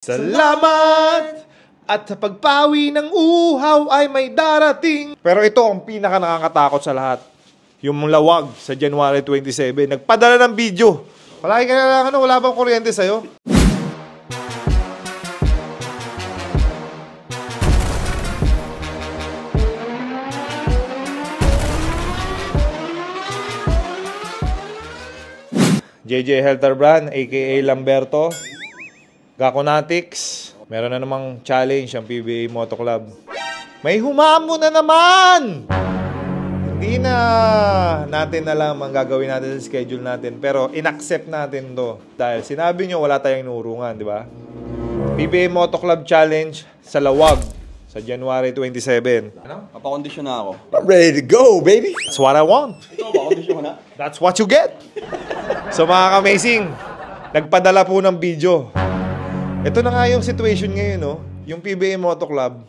Salamat! At sa pagpawi ng uhaw ay may darating. Pero ito ang pinaka nakakatakot sa lahat. Yung lawag sa January 27. Nagpadala ng video. Palagi ka na lang, wala bang kuryente sa'yo? JJ Helter Brand, aka Lamberto, Gaconatics. Meron na namang challenge ang PBA Moto Club. May humamo na naman! Hindi na natin alam ang gagawin natin sa schedule natin. Pero in-accept natin to. Dahil sinabi nyo wala tayong nurungan, di ba? PBA Moto Club Challenge sa Lawag sa January 27. Ano? Papakondisyon na ako. I'm ready to go, baby! That's what I want. Ikaw, papakondisyon ka na? That's what you get! So mga ka-amazing, nagpadala po ng video. Ito na nga yung situation ngayon, no? Yung PBA Moto Club,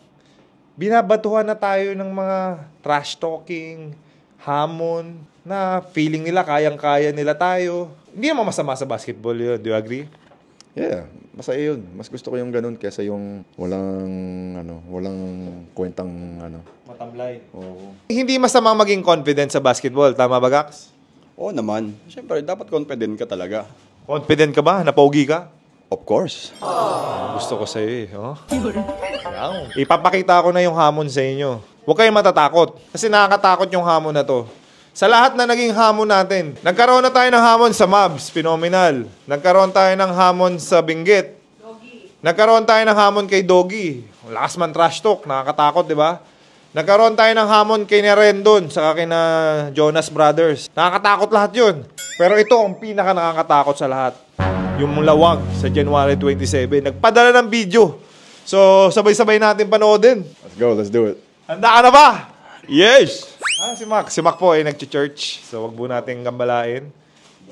binabatuhan na tayo ng mga trash talking, hamon, na feeling nila kayang-kaya nila tayo. Hindi naman masama sa basketball yun, do you agree? Yeah, masaya yun. Mas gusto ko yung ganun kesa yung walang kwentang Matamlay. Oo. Hindi masama maging confident sa basketball, tama ba, Gax? Oo naman. Siyempre, dapat confident ka talaga. Confident ka ba? Napogi ka? Of course. Gusto ko sa'yo eh. Oh. Ipapakita ko na yung hamon sa inyo. Huwag kayong matatakot. Kasi nakakatakot yung hamon na to. Sa lahat na naging hamon natin, nagkaroon na tayo ng hamon sa Mavs, phenomenal. Nagkaroon tayo ng hamon sa Benguet. Nagkaroon tayo ng hamon kay Doggy. Last man trash talk, nakakatakot, di ba? Nagkaroon tayo ng hamon kay Nerendon sa kina Jonas Brothers. Nakakatakot lahat yun. Pero ito ang pinaka nakakatakot sa lahat. Yung lawag sa January 27. Nagpadala ng video. So, sabay-sabay natin panoodin. Let's go, let's do it. Handa ka na ba? Yes! Si Mac. Si Mac po ay nag-church. So, wag po natin gambalain.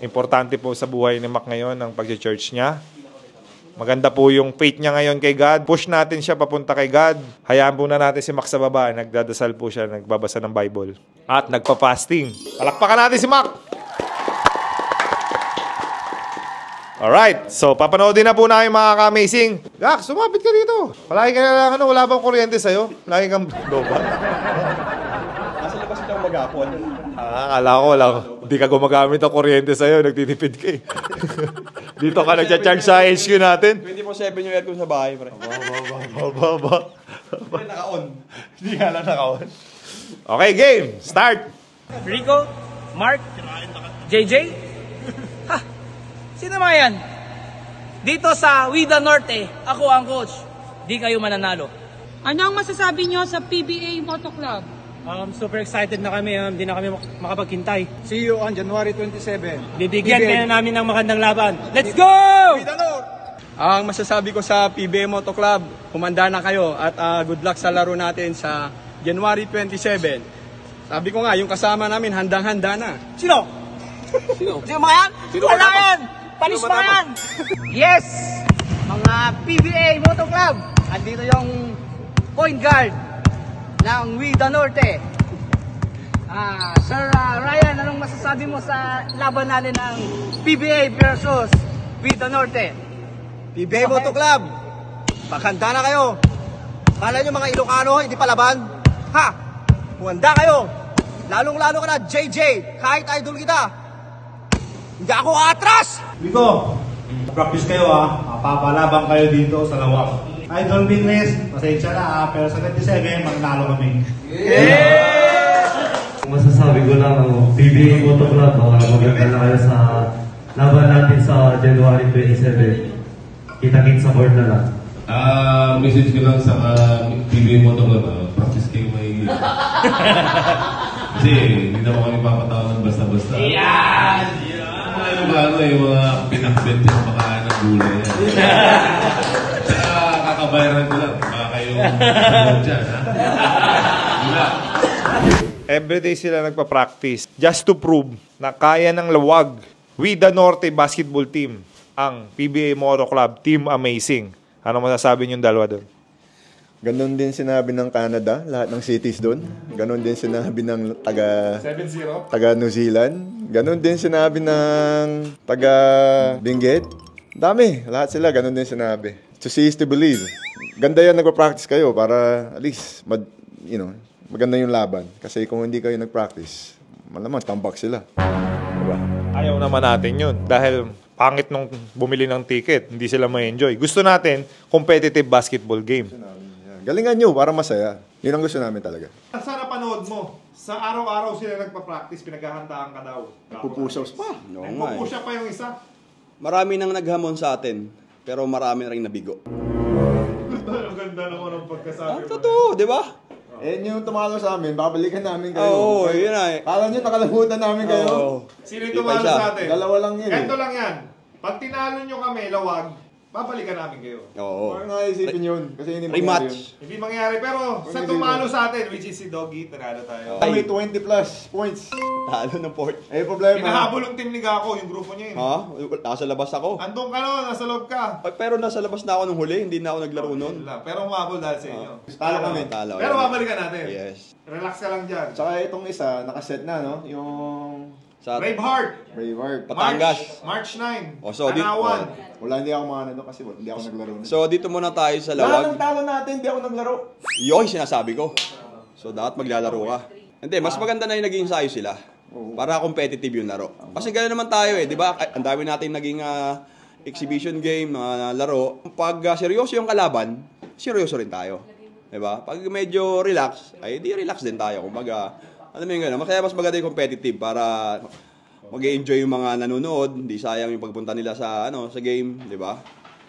Importante po sa buhay ni Mac ngayon ang pag-church niya. Maganda po yung faith niya ngayon kay God. Push natin siya papunta kay God. Hayaan po na natin si Mac sa baba. Nagdadasal po siya, nagbabasa ng Bible. At nagpa-fasting. Palakpakan natin si Mac! Alright, so papanoodin na po namin mga ka-amazing. Gax, sumapit ka dito. Palagi ka na lang, wala bang kuryente sa'yo? Lagi kang lobat. Nasa labas sila mag-apon. Akala ko wala. Hindi ka gumagamit ng kuryente sa'yo, nagtitipid ka eh. Dito ka nagcha-charge sa HQ natin. 24/7 yung aircon sa bahay, pre. Baba. Pre, naka-on. Hindi nga lang naka-on. Okay, game. Start. Rico, Mark, JJ. Sino mga yan? Dito sa Wida Norte, ako ang coach. Di kayo mananalo. Ano ang masasabi nyo sa PBA Moto Club? Super excited na kami. Hindi na kami makapaghintay. See you on January 27. Bibigyan kayo namin ng magandang laban. Let's go! Ang masasabi ko sa PBA Moto Club, humanda na kayo at good luck sa laro natin sa January 27. Sabi ko nga, yung kasama namin handang-handa na. Sino? Sino mga yan? Wala yan! Panis mga yan! Yes! Mga PBA Moto Club. Andito yung point guard ng Wida Norte. Sir Ryan, anong masasabi mo sa laban natin ng PBA versus Wida Norte? PBA Moto Club, paghanda na kayo. Kala nyo mga Ilocano, hindi palaban? Ha? Humanda kayo. Lalong-lalo ka na, JJ. Kahit idol kita. Hindi ako atras! Dito, practice kayo papalaban kayo dito sa lawak. Idol Business, pasensya na pero sa 27, magnalo kami. Masasabi ko lang, PBA Moto Club, maganda na kayo sa laban natin sa January 27. Kita-kit sa board na lang. Message ko lang sa PBA Moto Club, practice kayo may... Kasi hindi naman kami papatawa ng basta-basta. Yung mga pinakbet yung baka ng gulay yan. Tsaka kakabayaran ko lang. Baka kayong dyan, ha? Wala. Everyday sila nagpa-practice just to prove na kaya ng lawag. Wida Norte Basketball Team, ang PBA Moto Club Team Amazing. Ano masasabi niyong dalawa doon? Ganon din sinabi ng Canada, lahat ng cities doon. Ganon din sinabi ng taga 7-0. taga New Zealand. Ganon din sinabi ng taga Benguet. Dami, lahat sila ganon din sinabi. To see is to believe. Ganda yan nagpa-practice kayo para at least, maganda yung laban. Kasi kung hindi kayo nag-practice, malamang tambak sila. Diba? Ayaw naman natin yun. Dahil pangit nung bumili ng ticket, hindi sila ma-enjoy. Gusto natin, competitive basketball game. Galingan nyo para masaya. Yun ang gusto namin talaga. Sana panood mo. Sa araw-araw sila nagpa-practice, pinaghahandaan ka daw. Pupusaws pa. Nagpupusya pa yung isa. Marami nang naghamon sa atin, pero marami na rin nabigo. Ang ganda naman ang pagkasabi mo. Totoo, di ba? Yung tumalo sa amin, babalikan namin kayo. Oo, yun na eh. Kala nyo nakalamutan namin kayo? Sino yung tumalo sa atin? Dalawa lang yun. Ganito lang yan. Pag tinalo nyo kami, lawag, babalikan namin kayo. Oo. Parang naisipin yun. Kasi hindi mangyari yun. Rematch. Hindi mangyari, pero sa tumalo sa atin, which is si Doggy, tinalo tayo. May 20 plus points. Talo ng port. Problema. Hinahabol yung team ni Gako, yung grupo niya yun. Ha? Nasa labas ako. Andun ka no, nasa loob ka. Pero nasa labas na ako nung huli, hindi na ako naglaro noon. Pero umabol dahil sa inyo. Talo kami. Talo. Pero babalikan natin. Yes. Relax ka lang dyan. Tsaka itong isa, nakaset na, no? Yung Sa Braveheart. Batangas. March 9. O, so, Tanawan. wala, hindi ako makano kasi hindi ako naglaro. So dito muna tayo sa Lahat lawag. ng talo natin, hindi ako naglaro. Yun, sinasabi ko. So dapat maglalaro ka. Hindi, mas maganda na yung naging ensayo sila. Para competitive yung laro. Kasi gano'n naman tayo eh, di ba? Ang dami natin naging exhibition game, laro. Pag seryoso yung kalaban, seryoso rin tayo. Di ba? Pag medyo relax, ay di relax din tayo. Kumbaga, alam mo yung gano'n, kaya mas maganda yung competitive para mag-enjoy yung mga nanonood, hindi sayang yung pagpunta nila sa sa game, di ba?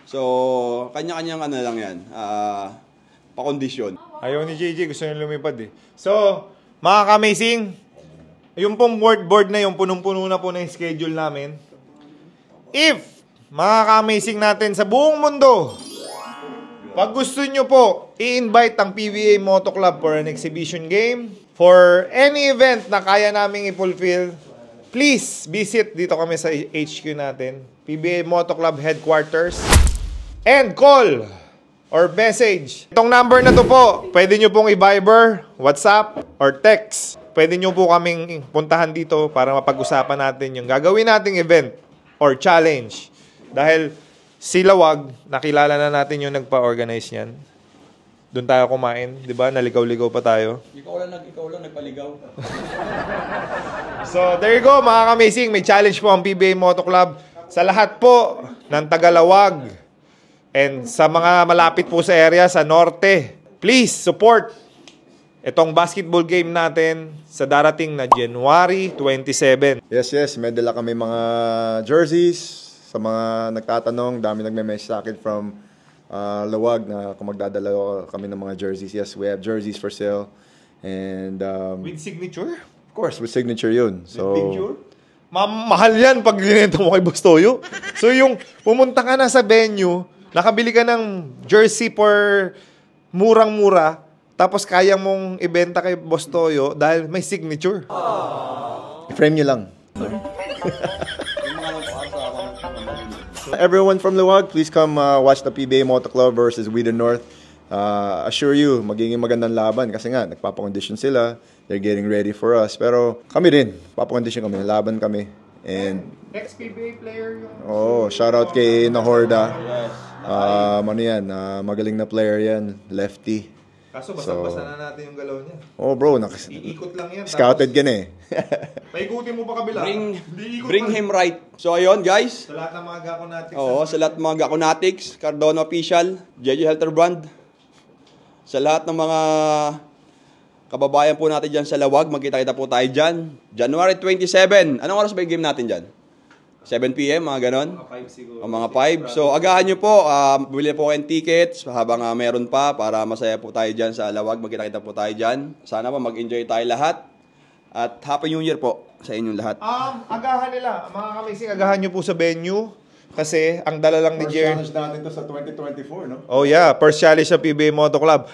So, kanya-kanyang lang yan, pa-kondisyon. Ayaw ni JJ, gusto niya lumipad eh. So, mga ka-amazing, yung pong board na yung punong-puno na po na yung schedule namin. If, mga ka-amazing natin sa buong mundo, pag gusto nyo po, i-invite ang PBA Moto Club for an exhibition game, for any event na kaya naming i-fulfill, please visit dito kami sa HQ natin, PBA Moto Club Headquarters, and call or message. Itong number na to po, pwede nyo pong i-Viber, WhatsApp, or text. Pwede nyo po kaming puntahan dito para mapag-usapan natin yung gagawin nating event or challenge. Dahil si Lawag, nakilala na natin yung nagpa-organize niyan. Doon tayo kumain, di ba? Naligaw-ligaw pa tayo. Ikaw lang nagpaligaw. So, there you go, mga ka-amazing. May challenge po ang PBA Moto Club sa lahat po ng Tagalawag and sa mga malapit po sa area sa Norte. Please support itong basketball game natin sa darating na January 27. Yes, may dala kami mga jerseys. Sa mga nagtatanong, dami nagme-message sa akin from Lawag na kung magdadala kami ng mga jerseys. Yes, we have jerseys for sale. And With signature? of course, with signature yun. So, Picture? Mahal yan pag ginento mo kay Bustoyo. So yung pumunta ka na sa venue, nakabili ka ng jersey for murang-mura, tapos kaya mong ibenta kay Bustoyo dahil may signature. i-frame nyo lang. Everyone from Lawag, please come watch the PBA Moto Club versus We the North. Assure you, magiging magandang laban kasi nga, nagpapakondisyon sila. They're getting ready for us. Pero kami rin, papakondisyon kami, laban kami. And Ex-PBA player yung... shout out kay Nahorda. Magaling na player yan, lefty. Kaso basta-basta na natin yung galaw niya. Oh bro, Iikot lang yan. scouted ka na eh. Paikutin mo pa kabila. Bring him right. So ayun guys. Sa lahat ng mga Gakonatics. Oo, sa lahat ng mga Gakonatics, Cardona Official, JJ Helterbrand. Sa lahat ng mga kababayan po natin dyan sa Lawag, magkita-kita po tayo dyan. January 27. Anong oras ba yung game natin dyan? 7 p.m., mga ganon? Mga 5 siguro. O mga 5. So, agahan nyo po. Bili po kayong tickets habang meron pa para masaya po tayo dyan sa Lawag. Magkita-kita po tayo dyan. Sana pa mag-enjoy tayo lahat. At Happy New Year po sa inyong lahat. Agahan nila. Mga kamising, agahan nyo po sa venue. Kasi ang dala lang ni Jer. Challenge natin to sa 2024, no? Oh yeah, first challenge sa PBA Moto Club.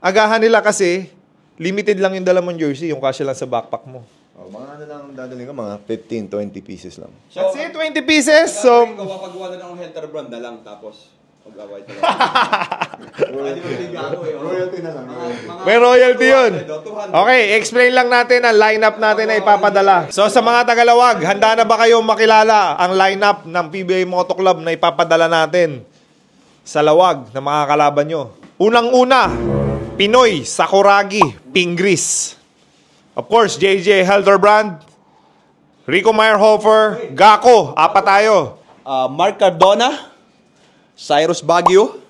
Agahan nila kasi, limited lang yung dala mong jersey. Yung kasya lang sa backpack mo. Mga lang dadaling ko, mga 15-20 pieces lang. So, That's it, 20 pieces. So, kapag-wala ng Helterbrand na lang, tapos pag-away talaga. Royalty na lang. may royalty yun. Okay, explain lang natin ang lineup natin na ipapadala. So sa mga Tagalawag, handa na ba kayong makilala ang lineup ng PBA Moto Club na ipapadala natin? sa lawag na mga kalaban nyo. Unang-una, Pinoy, Sakuragi, Pingris. Of course, JJ Helderbrand, Rico Meyerhofer, Gako, 4 tayo. Mark Cardona, Cyrus Baguio,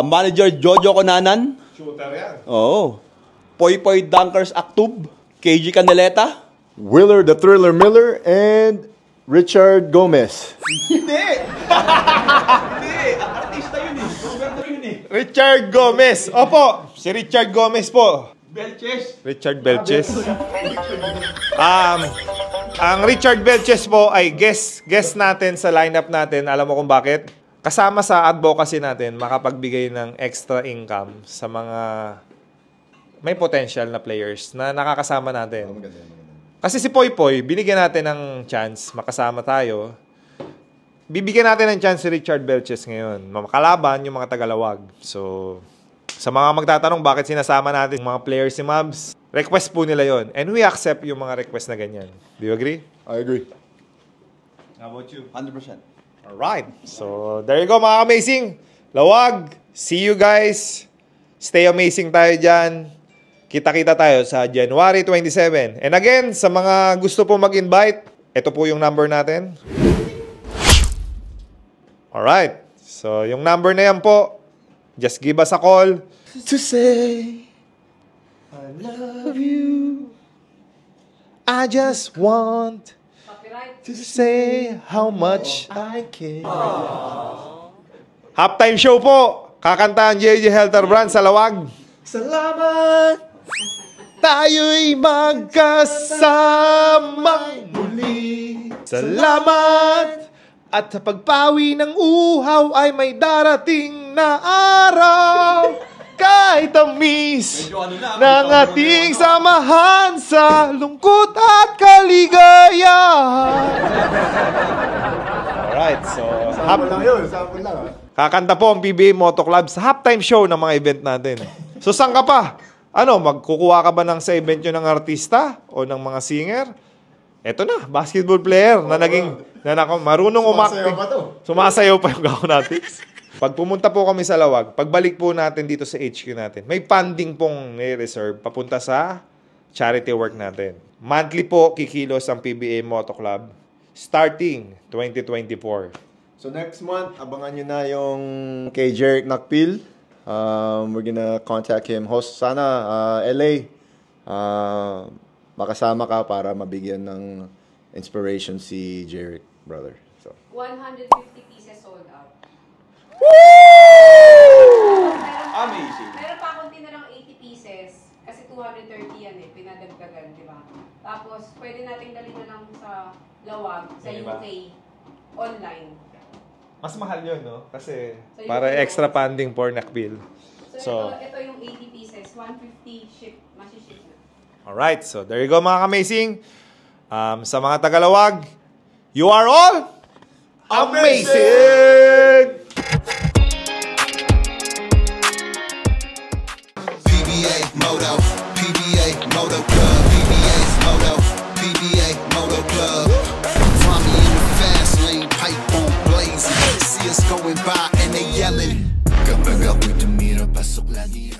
Manager Jojo Conanan. Shooter yan. Oo. Poy Poy Dunkers Actub, KG Candeleta. Willer the Thriller Miller and Richard Gomez. Hindi! Artista yun eh. Gobernador yun eh. Richard Gomez. Opo, si Richard Gomez po. Belches. Richard Belches. Ang Richard Belches po ay guest natin sa lineup natin. Alam mo kung bakit? Kasama sa advocacy natin, makapagbigay ng extra income sa mga may potential na players na nakakasama natin. Kasi si Poy Poy, binigyan natin ng chance, makasama tayo. Bibigyan natin ng chance si Richard Belches ngayon. Makalaban yung mga Tagalawag. So, sa mga magtatanong bakit sinasama natin mga players si Mavs, request po nila yon. And we accept yung mga request na ganyan. Do you agree? I agree. How about you? 100%. Alright. So, there you go mga amazing. Lawag, see you guys. Stay amazing tayo dyan. Kita-kita tayo sa January 27. And again, sa mga gusto po mag-invite, ito po yung number natin. Alright. So, yung number na yan po, just give us a call. To say I love you. I just want to say how much I care. Halftime show po. Kakanta ang JJ Helderbrand sa Lawag. Salamat, tayo'y magkasamang muli. Salamat, at sa pagpawi ng uhaw ay may darating na araw. Kahit tamis ng ating samahan sa lungkot at kaligayahan. Alright, so Sample lang. kakanta po ang PBA Moto Club sa halftime show ng mga event natin. So, saan ka pa? Ano, magkukuha ka ba sa event nyo ng artista o ng mga singer? Eto na, basketball player na marunong umakting. Sumasayaw pa yung gawin natin. Pag pumunta po kami sa Lawag, pagbalik po natin dito sa HQ natin, may funding pong ni-reserve papunta sa charity work natin. Monthly po kikilos ang PBA Moto Club starting 2024. So next month, abangan nyo na yung kay Jeric Nakpil. We're gonna contact him. Host sana, LA. Makasama ka para mabigyan ng inspiration si Jeric, brother. So 150 pieces sold out. Woo! Amazing. Meron pa akong tinarang 80 pieces kasi 230 yan eh, pinadagdagan, di ba? Tapos pwede nating dalhin na lang sa Lawag, sa Diba? UK, online. Mas mahal yun, no? Kasi So, para yun, extra funding for Nakpil. So ito yung 80 pieces, 150 ship, masi-ship na. Alright, so there you go mga amazing. Sa mga Tagalawag, you are all amazing! PBA Moto, PBA Moto Club, PBA's Moto, PBA Moto Club. Find me in the fast lane, pipe on blazing. See us going by and they yelling. Kapag ako'y tumira, pasok lagi.